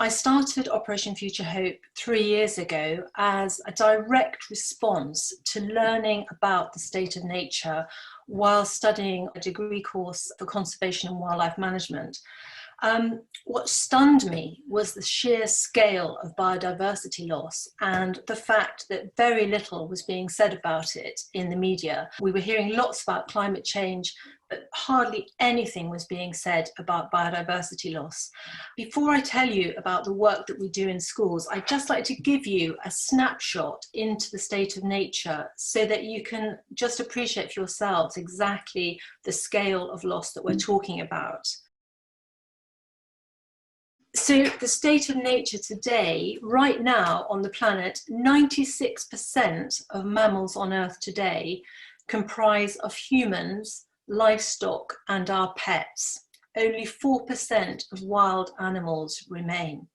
I started Operation Future Hope 3 years ago as a direct response to learning about the state of nature while studying a degree course for conservation and wildlife management. What stunned me was the sheer scale of biodiversity loss and the fact that very little was being said about it in the media. We were hearing lots about climate change, but hardly anything was being said about biodiversity loss. Before I tell you about the work that we do in schools, I'd just like to give you a snapshot into the state of nature so that you can just appreciate for yourselves exactly the scale of loss that we're talking about. So the state of nature today, right now on the planet, 96% of mammals on Earth today comprise of humans, livestock and our pets. Only 4% of wild animals remain.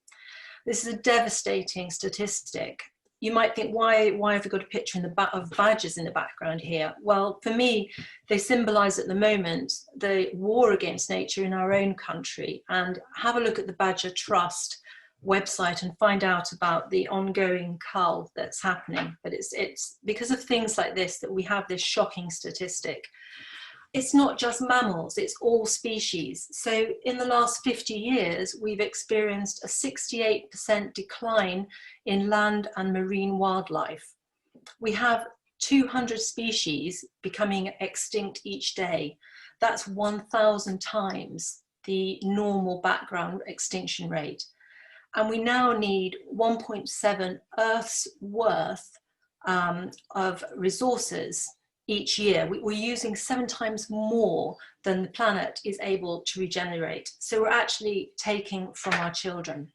This is a devastating statistic. You might think, why have we got a picture of badgers in the background here? Well, for me, they symbolize at the moment the war against nature in our own country. And have a look at the Badger Trust website and find out about the ongoing cull that's happening. But it's because of things like this that we have this shocking statistic. It's not just mammals, it's all species. So in the last 50 years, we've experienced a 68% decline in land and marine wildlife. We have 200 species becoming extinct each day. That's 1,000 times the normal background extinction rate. And we now need 1.7 Earth's worth of resources each year. We're using 7 times more than the planet is able to regenerate. So we're actually taking from our children.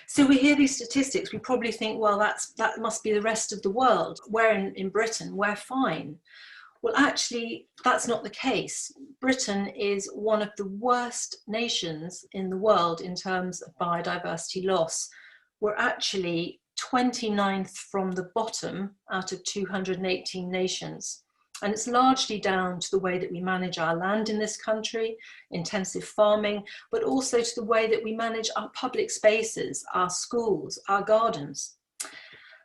So we hear these statistics, we probably think, well, that must be the rest of the world. We're in Britain, we're fine. Well, actually, that's not the case. Britain is one of the worst nations in the world in terms of biodiversity loss. We're actually 29th from the bottom out of 218 nations. And it's largely down to the way that we manage our land in this country, intensive farming, but also to the way that we manage our public spaces, our schools, our gardens.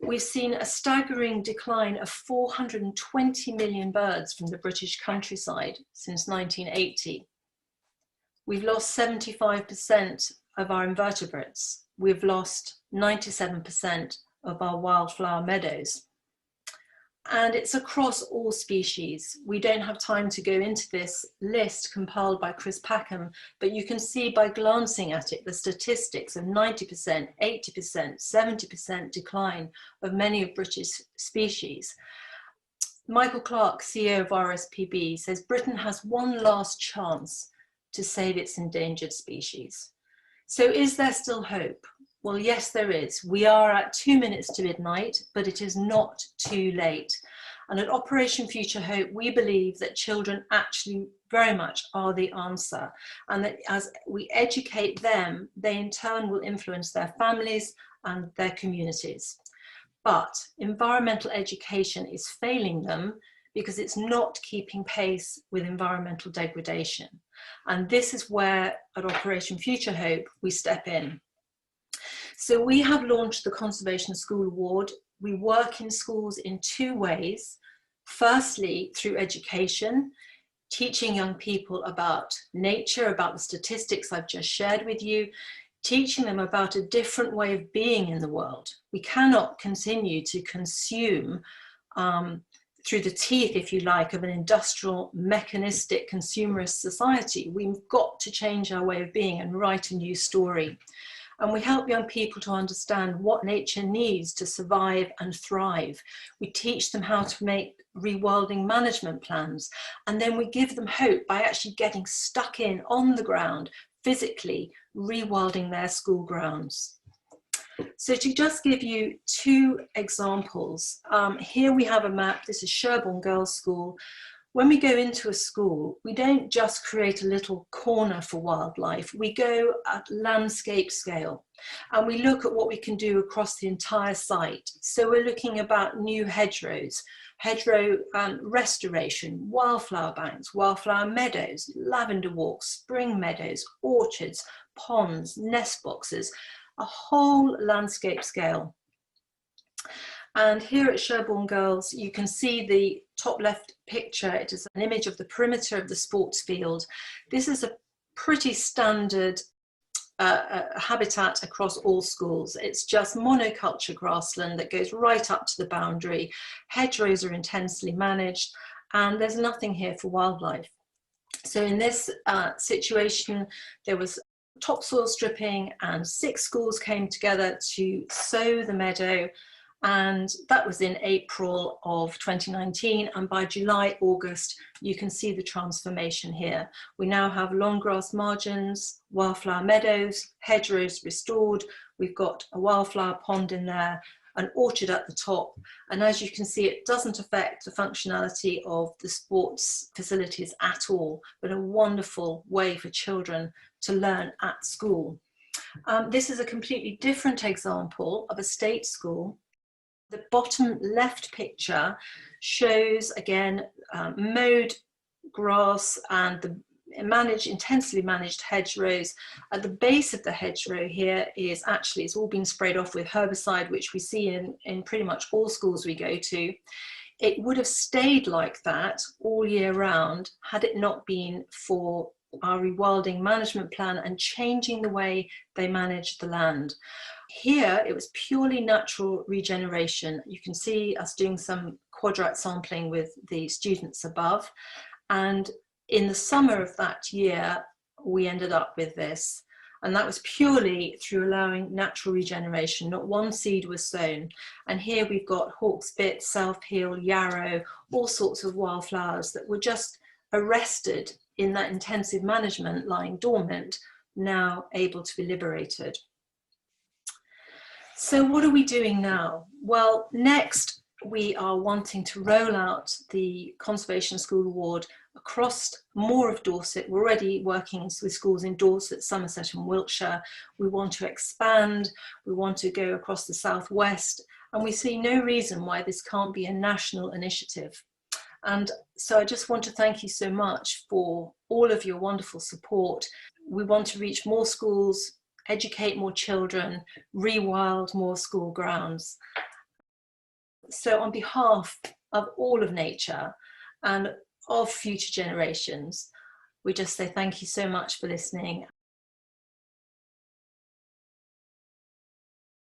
We've seen a staggering decline of 420 million birds from the British countryside since 1980. We've lost 75% of our invertebrates. We've lost 97% of our wildflower meadows. And it's across all species. We don't have time to go into this list compiled by Chris Packham, but you can see by glancing at it the statistics of 90%, 80%, 70% decline of many of British species. Michael Clark, CEO of RSPB, says Britain has one last chance to save its endangered species. So is there still hope? Well, yes, there is. We are at 2 minutes to midnight, but it is not too late. And at Operation Future Hope, we believe that children actually very much are the answer. And that as we educate them, they in turn will influence their families and their communities. But environmental education is failing them because it's not keeping pace with environmental degradation. And this is where at Operation Future Hope, we step in. So we have launched the Conservation School Award. We work in schools in 2 ways. Firstly, through education, teaching young people about nature, about the statistics I've just shared with you, teaching them about a different way of being in the world. We cannot continue to consume through the teeth, if you like, of an industrial, mechanistic, consumerist society. We've got to change our way of being and write a new story. And we help young people to understand what nature needs to survive and thrive. We teach them how to make rewilding management plans. And then we give them hope by actually getting stuck in on the ground, physically rewilding their school grounds. So to just give you 2 examples, here we have a map. This is Sherborne Girls' School. when we go into a school, we don't just create a little corner for wildlife, we go at landscape scale and we look at what we can do across the entire site. So we're looking about new hedgerows, hedgerow restoration, wildflower banks, wildflower meadows, lavender walks, spring meadows, orchards, ponds, nest boxes, a whole landscape scale. And here at Sherborne Girls, you can see the top left picture. It is an image of the perimeter of the sports field. This is a pretty standard habitat across all schools. It's just monoculture grassland that goes right up to the boundary. Hedgerows are intensely managed, and there's nothing here for wildlife. So in this situation, there was topsoil stripping, and 6 schools came together to sow the meadow. And that was in April of 2019, and by July, August, you can see the transformation here. We now have long grass margins, wildflower meadows, hedgerows restored. We've got a wildflower pond in there, an orchard at the top. And as you can see, it doesn't affect the functionality of the sports facilities at all, but a wonderful way for children to learn at school. This is a completely different example of a state school. The bottom left picture shows, again, mowed grass and the intensely managed hedgerows. At the base of the hedgerow here is actually, it's all been sprayed off with herbicide, which we see in pretty much all schools we go to. It would have stayed like that all year round had it not been for our rewilding management plan and changing the way they manage the land. Here, it was purely natural regeneration. You can see us doing some quadrat sampling with the students above. And in the summer of that year, we ended up with this. And that was purely through allowing natural regeneration. Not one seed was sown. And here we've got hawksbit, self-heal, yarrow, all sorts of wildflowers that were just arrested in that intensive management, lying dormant, now able to be liberated. So what are we doing now? Well, next we are wanting to roll out the Conservation School Award across more of Dorset. We're already working with schools in Dorset, Somerset and Wiltshire. We want to expand, we want to go across the southwest, and we see no reason why this can't be a national initiative. And so I just want to thank you so much for all of your wonderful support. We want to reach more schools, educate more children, rewild more school grounds. So on behalf of all of nature and of future generations, we just say thank you so much for listening.